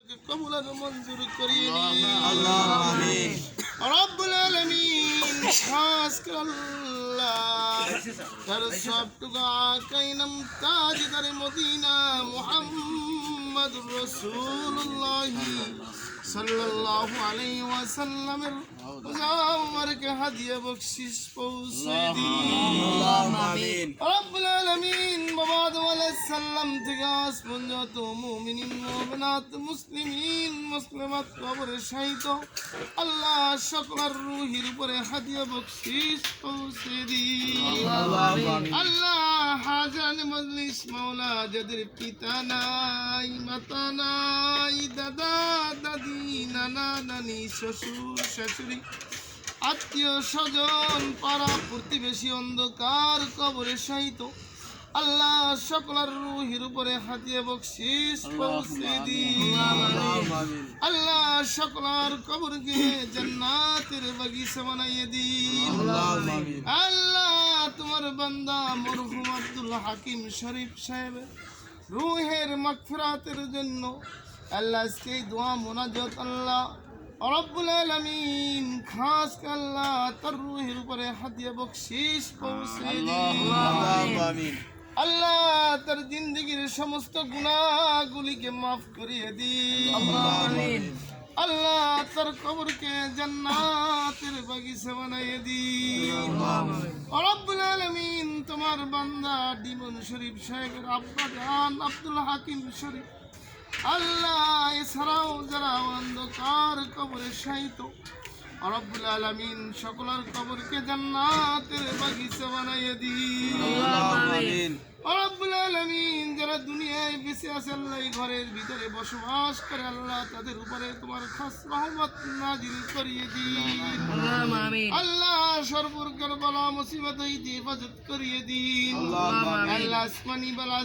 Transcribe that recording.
কবুল আর মঞ্জুর করিয়ে নিন আল্লাহুম্মা আমিন। রব্বুল আলামিন খাস করে আল্লাহ তার সবটুকু আকাইনাম তাজদার মদিনা মুহাম্মাদুর রাসূলুল্লাহ সাল্লাল্লাহু আলাইহি ওয়াসাল্লামের মুজাওয়ারকে হাদিয়া বখশিশ পৌঁছে দিন আল্লাহুম্মা আমিন। রব্বুল আলামিন বাবা আদম আলাইহিস সালাম থেকে আজ পর্যন্ত মুমিনিন মুমিনাত মুসলিমিন মুসলিমাত কবরে শাহিদ আল্লাহ সকলের রূহের উপরে হাদিয়া বখশিশ পৌঁছে দিন আল্লাহ হাজান মজলিস মাওলা যাদের পিতা নাই মাতা নাই দাদা দাদি নানা নানি শ্বশুর শাশুড়ি আত্মীয় স্বজন পাড়া প্রতিবেশী অন্ধকার কবরে শাহিত আল্লাহ সকলের রূহের উপরে হাদিয়া বখশিশ পৌঁছে দিন আল্লাহ সকলের কবরকে জান্নাতের বাগিচা বানাইয়ে দিন আল্লাহ তোমার বান্দা মরহুম আব্দুল হাকিম শরীফ সাহেব রূহের মাগফিরাতের জন্য আল্লাহ আজকে এই দোয়া মোনাজাত আল্লাহ রব্বুল আলামিন খাস করে আল্লাহ তার রূহের উপরে হাদিয়া বখশিশ পৌঁছে দিন আল্লাহ তার জিন্দেগীর সমস্ত গুনাহগুলিকে মাফ করিয়ে দিন আল্লাহ তার কবরকে জান্নাতের বাগিচা বানাইয়ে দিন রব্বুল আলামিন তোমার বান্দা ডিমন শরীফ সাহেবের আব্বা জান আব্দুল হাকিম শরীফ আল্লাহ এছাড়াও যারা অন্ধকার কবরে শায়িত রব্বুল আলামিন সকলের কবরকে জান্নাতের বাগিচা বানাইয়ে দিন রব্বুল আলামিন যারা দুনিয়ায় বেঁচে আছে আল্লাহ এই ঘরের ভিতরে বসবাস করে আল্লাহ তাদের উপরে তোমার খাস রহমত নাজিল করিয়ে দিন আল্লাহ সর্বপ্রকার বালা মুসিবত হইতে হেফাজত করিয়ে দিন আল্লাহ আসমানি বালা